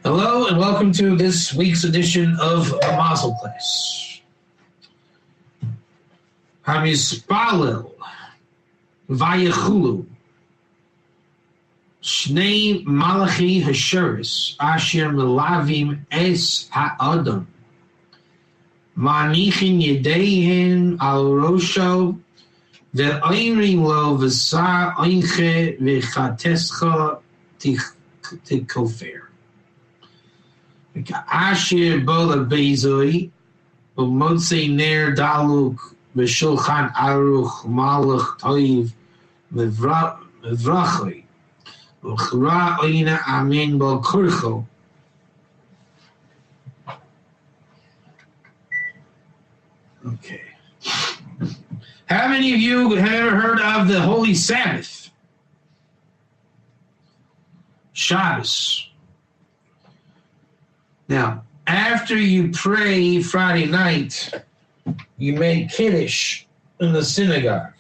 Hello and welcome to this week's edition of the Mazal class. Hamispalel Vayechulu Shnei Malachi Hasheris Asher Melavim Es Ha'adam Manichin Yedehin Al Rosho Ve'oimrim Lo V'sa Oinche V'chatescha Tikofer Asher Bola Bezoi Umotse Ner Daluk V'Shulchan Aruch Malach Toiv Mevrachoi U'chra Oina Amen Bal Kurcho. Okay. How many of you have ever heard of the Holy Sabbath? Shabbos. Now, after you pray Friday night, you make Kiddush in the synagogue,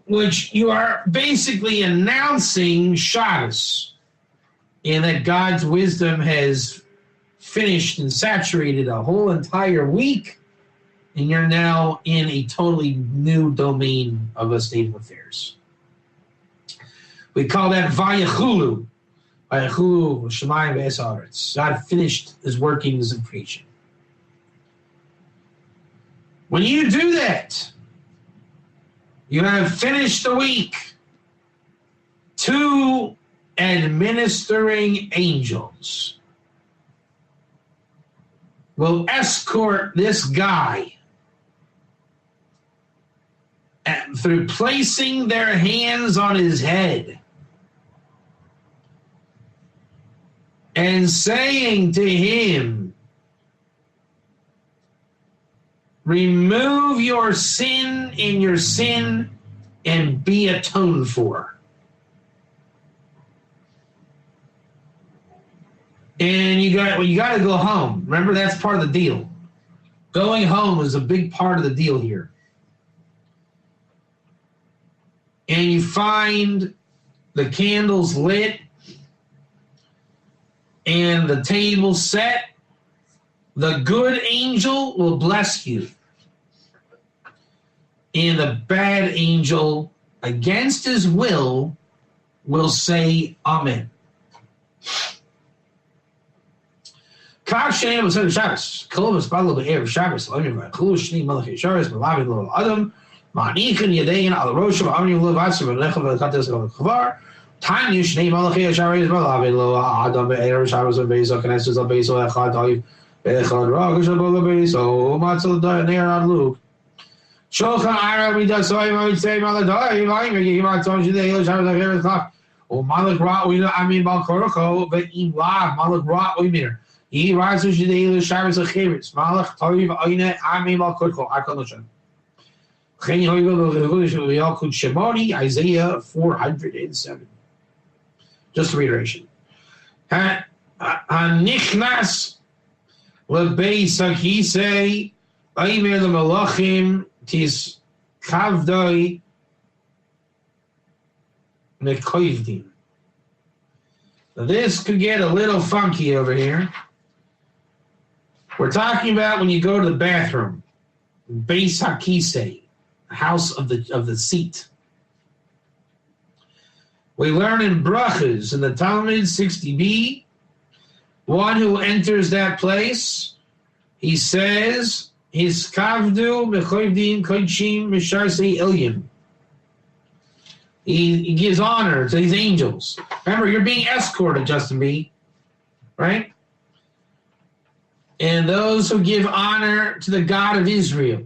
which you are basically announcing Shabbos, and that God's wisdom has finished and saturated a whole entire week, and you're now in a totally new domain of a state of affairs. We call that Vayechulu. Vayechulu Shemayim Escorts. God finished his workings in creation. When you do that, you have finished the week. Two administering angels will escort this guy through placing their hands on his head and saying to him, remove your sin and be atoned for. And you got to go home. Remember, that's part of the deal. Going home is a big part of the deal here. And you find the candles lit and the table set. The good angel will bless you. And the bad angel, against his will say Amen. Shabbos. Ma'anikin Yedayin al Rosh of Amri Lo Vatsar V'Lecha V'Chates V'Chavar Tanya Shnei Malachi Hasharis V'Lavin Lo Adam Ve'er Shabbos V'Bezo Knesses V'Bezo Echad Oiv Echad Rosh V'Bezo Mazal Ner Adluk Shulchan Aruch Midasoy V'Mitzay Maladoy V'Ayim Yimatzon Shnei Shabbos V'Cheres Chaf U'Malach Ra Oina Amin Bal Korcho V'Im Lav Malach Ra Oimir Yiratzu Shnei Shabbos V'Cheres Malach Toiv Oina Amin Bal Korcho Akal Noshem. Isaiah 407. Just a reiteration. Hanichnas lebeis hakisei aimer lemalachim tis kavdoi mekoivdim. This could get a little funky over here. We're talking about when you go to the bathroom. Beis hakisei. House of the seat. We learn in Brachas in the Talmud 60b, one who enters that place, he says, his kavdu mechoivdim koichim misharsei ilyim. He gives honor to these angels. Remember, you're being escorted, Justin B. Right? And those who give honor to the God of Israel.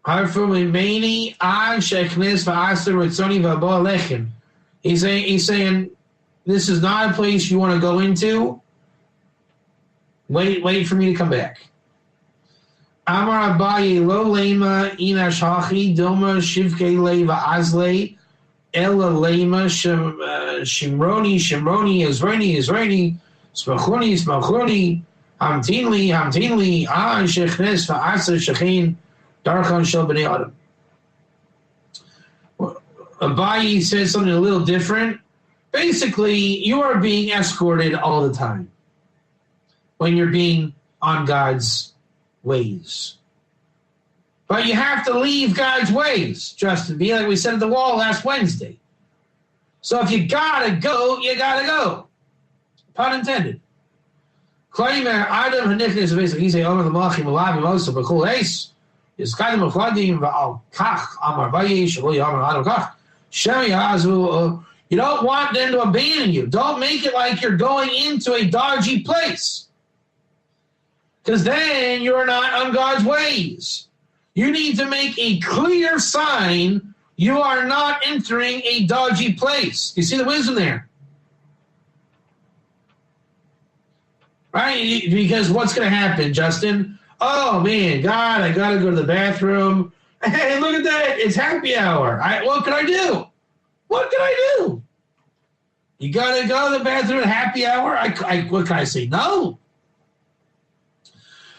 He's saying, this is not a place you want to go into. Wait for me to come back. Amar Abaye lo lema inash hachi doma shivke leva azle ela lema shimroni Israeli smachoni hamtinli shechnes va'asa shechin darchan shel b'nei adam. Abaye says something a little different. Basically, you are being escorted all the time when you're being on God's ways. But you have to leave God's ways, Justin B., like we said at the wall last Wednesday. So if you gotta go, you gotta go. Pun intended. You don't want them to abandon you. Don't make it like you're going into a dodgy place. Because then you're not on God's ways. You need to make a clear sign you are not entering a dodgy place. You see the wisdom there? Right? Because what's going to happen, Justin? Oh, man, God, I got to go to the bathroom. Hey, look at that. It's happy hour. What can I do? What can I do? You got to go to the bathroom at happy hour? What can I say? No.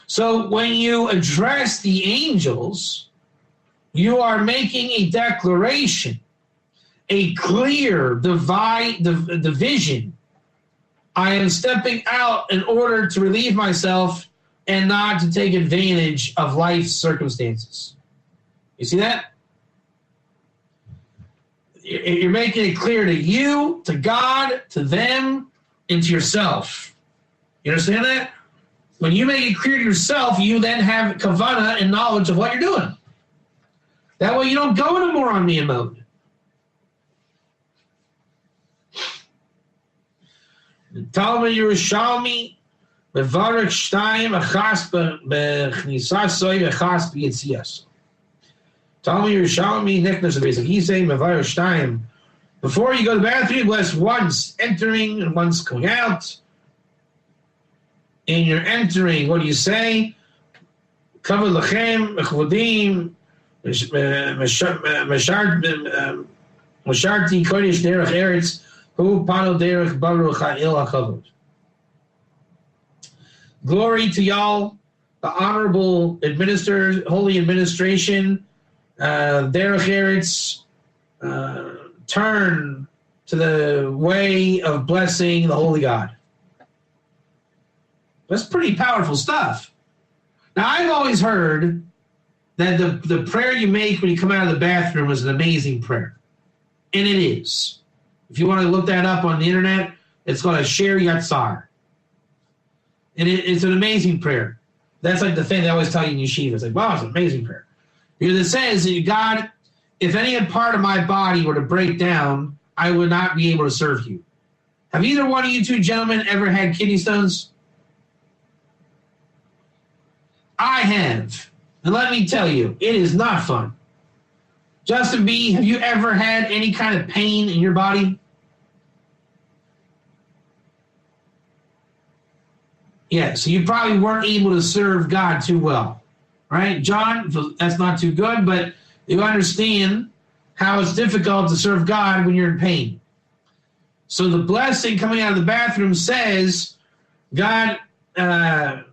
So when you address the angels, you are making a declaration, a clear division. I am stepping out in order to relieve myself and not to take advantage of life's circumstances. You see that? You're making it clear to you, to God, to them, and to yourself. You understand that? When you make it clear to yourself, you then have kavanah and knowledge of what you're doing. That way you don't go into moron me mode. Talmud Yerushalmi, Mevarach Shtayim, Achas B'chnisasoi, Achas B'yitzias. Talmud Yerushalmi, Nickness of basic. He's saying Mevarach Shtayim. Before you go to the bathroom, bless once entering and once going out. And you're entering, what do you say? Kavod Lachem, Mechvodim, Masharti Kodesh Derech Eretz, Hu Pano Derech Baruch Ha'il HaKavod. Glory to y'all, the honorable administrators, holy administration, Derech Eretz, turn to the way of blessing the holy God. That's pretty powerful stuff. Now, I've always heard that the prayer you make when you come out of the bathroom is an amazing prayer. And it is. If you want to look that up on the internet, it's called a Sher Yatzar. And it's an amazing prayer. That's like the thing they always tell you in yeshiva. It's like, wow, it's an amazing prayer. Because it says, God, if any part of my body were to break down, I would not be able to serve you. Have either one of you two gentlemen ever had kidney stones? I have. And let me tell you, it is not fun. Justin B., have you ever had any kind of pain in your body? Yeah, so you probably weren't able to serve God too well. Right? John, that's not too good, but you understand how it's difficult to serve God when you're in pain. So the blessing coming out of the bathroom says, God, it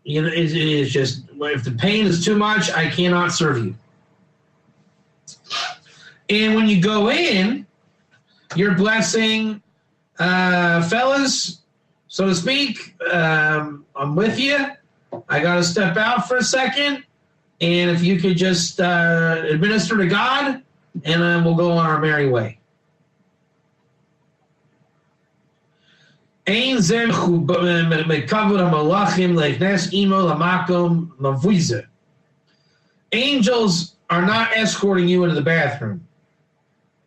is just, if the pain is too much, I cannot serve you. And when you go in, you're blessing, fellas, so to speak, I'm with you. I got to step out for a second. And if you could just administer to God, and then we'll go on our merry way. Angels are not escorting you into the bathroom.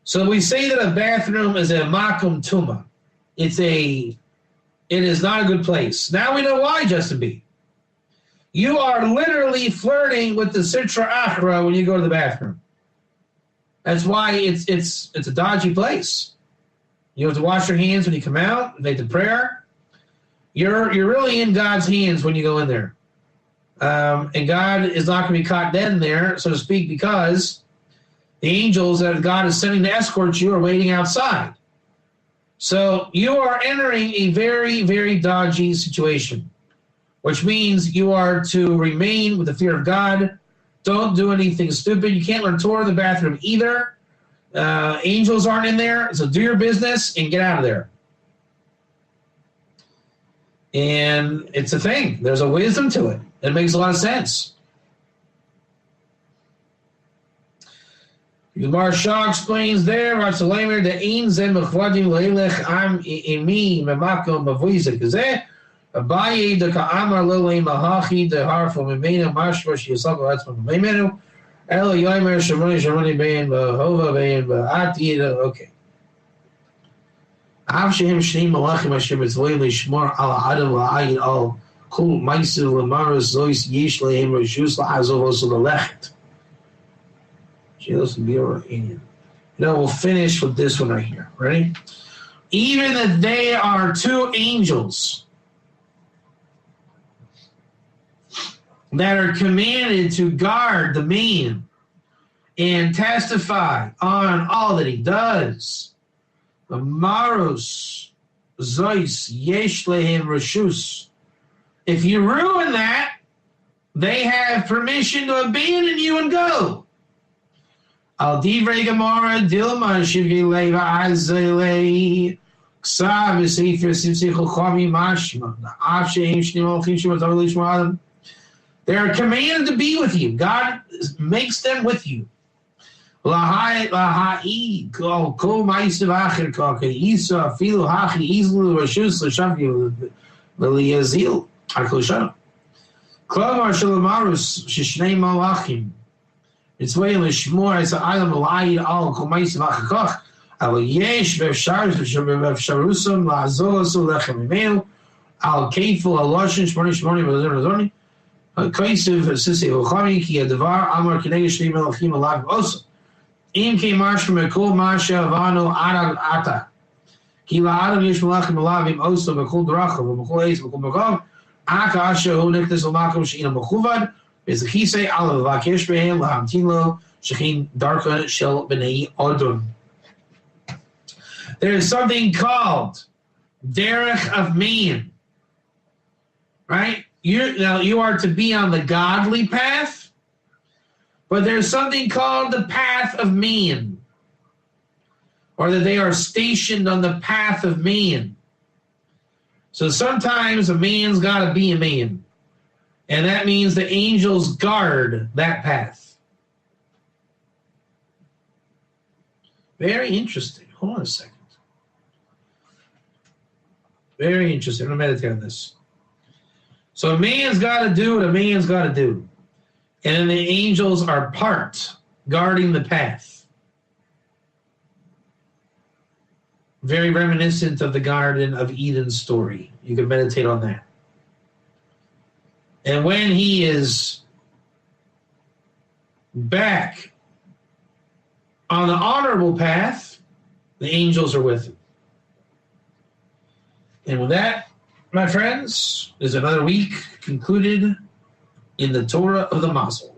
So we say that a bathroom is a makom tuma. It is not a good place. Now we know why, Justin B. You are literally flirting with the Sitra Achra when you go to the bathroom. That's why it's a dodgy place. You have to wash your hands when you come out, make the prayer. You're really in God's hands when you go in there. And God is not going to be caught dead in there, so to speak, because the angels that God is sending to escort you are waiting outside. So you are entering a very, very dodgy situation, which means you are to remain with the fear of God. Don't do anything stupid. You can't learn Torah in the bathroom either. Angels aren't in there, so do your business and get out of there. And it's a thing. There's a wisdom to it. It makes a lot of sense. The Marsha explains there, Ratzalamer, the Ein Zem Mechvadim Leilech Am Emi Memakom Mavoiza Kazeh, Abaye the Ka'amar Lele Mahachi, the Harful Mimena, Mashmash Yasaka Ratzman Memenu, Ela Yomer Shamoni Bain, Hova Bain, Ati, okay. Avshim Shneim Malachim Hashem Etzvoi Lishmor Ala Adam La'ayin Al Kul Maisu Lamaras Zois Yesh Lehem Rashus La'azov Osu Lelechet. We'll finish with this one right here. Ready? Even that they are two angels that are commanded to guard the man and testify on all that he does. The Maros Zois Yesh Lehem Rashus. If you ruin that, they have permission to abandon you and go. Al divrei Gemara Dilma Shivgi Leva Azalei Ksav Sefer Simsichel Chami Mashma Avsheim Shneim Olchim Shema Tavali Shmadim. They are commanded to be with you. God makes them with you. Lahai Lahai Kol Ma'isiv Acher Kol Isa Filu Hachi Izlu Rashus L'Shavgi L'Yazil HaKoshana Klamar Shalamarus Shishnei Malachim. It's way Lishmor as an item Laid Al Komais Vachakach. Al Yesh Bevshars Bevsharusum Lazosu Lechem Email Al Keful Al Loshin Shmoni Vazoni Kaisiv Sisi Ochami Ki Adavar Amar Kinegish Melachim Alav Osa Im K Marsh from Ekul Masha Vano Arag Ata Ki La Adam Yesh Melachim Alavim Osa Bekul Drachav Bekul Eis Bekul Magav Aka Asha Huniktis Omakum Shina Mechuvad. Is a Chisei Alav Vakesh Behem Lahamtilo Shechin Darka Shel B'nei Odun. There is something called Derech of Man. Right? You are to be on the godly path, but there's something called the path of man. Or that they are stationed on the path of man. So sometimes a man's got to be a man. And that means the angels guard that path. Very interesting. Hold on a second. Very interesting. I'm going to meditate on this. So a man's got to do what a man's got to do. And then the angels are part guarding the path. Very reminiscent of the Garden of Eden story. You can meditate on that. And when he is back on the honorable path, the angels are with him. And with that, my friends, is another week concluded in the Torah of the Mazal.